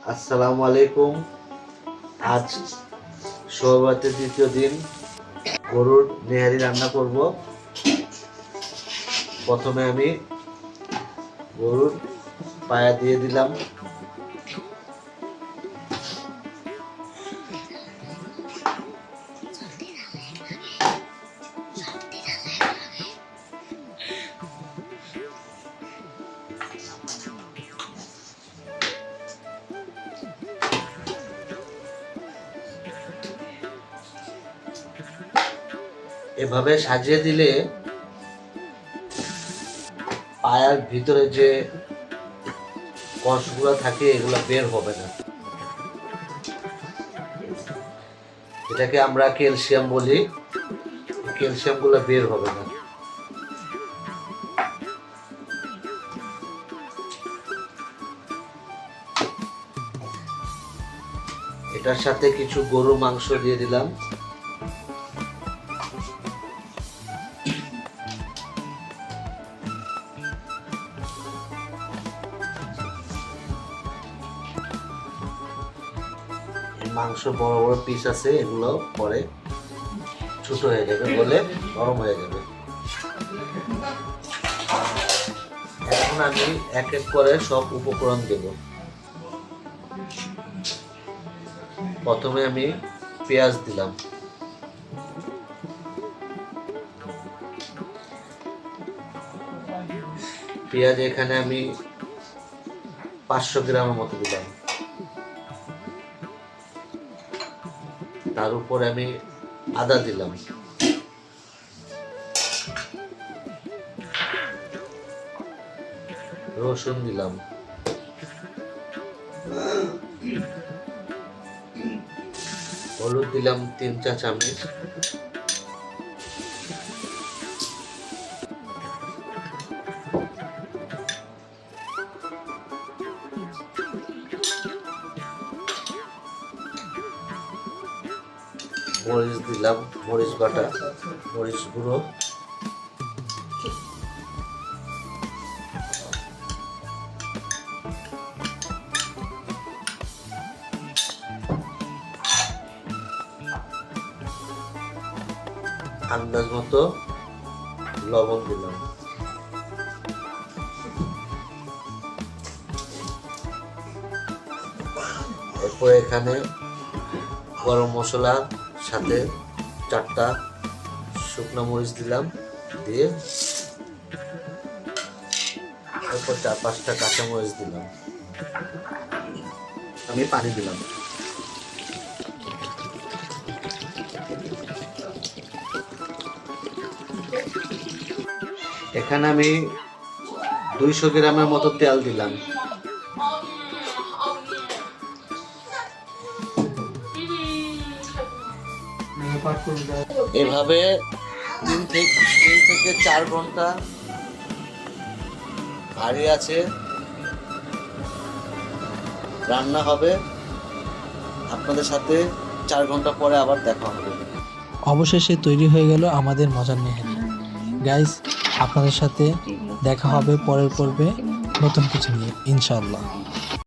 আসসালামু আলাইকুম। আজ শোভাবাতের দ্বিতীয় দিন গরুর নেহারি রান্না করব। প্রথমে আমি গরুর পায়া দিয়ে দিলাম, এভাবে সাজিয়ে দিলে পায়ার ভিতরে যে কষগুলো থাকে এগুলো বের হবে না। এটাকে আমরা ক্যালসিয়াম বলি, ক্যালসিয়াম গুলো বের হবে না। এটার সাথে কিছু গরুর মাংস দিয়ে দিলাম, মাংস বড় বড় পিস আছে, এগুলো পরে ছোট হয়ে যাবে বলে নরম হয়ে যাবে। এখন আমি এক এক করে সব উপকরণ দেব। প্রথমে আমি পেঁয়াজ দিলাম, পেঁয়াজ এখানে আমি 500 গ্রামের মতো দিলাম। তার উপরে আমি আদা দিলাম, রসুন দিলাম, হলুদ দিলাম 3 চা চামচ, মরিচ দিলাম, মরিচ বাটা, মরিচ গুঁড়ো, আন্দাজ মতো লবণ দিলাম। এরপর এখানে গরম মশলা সাথে 4টা শুকনো মরিচ দিলাম, দিয়ে এরপর 4-5টা কাঁচা মরিচ দিলাম। আমি পানি দিলাম। এখানে আমি 200 গ্রামের মতো তেল দিলাম। এভাবে 3 থেকে 4 ঘন্টা ভারী আছে রান্না হবে। আপনাদের সাথে 4 ঘন্টা পরে আবার দেখা হবে। অবশেষে তৈরি হয়ে গেল আমাদের মজার নেহারি। গাইস, আপনাদের সাথে দেখা হবে পরের পর্বে নতুন কিছু নিয়ে ইনশাআল্লাহ।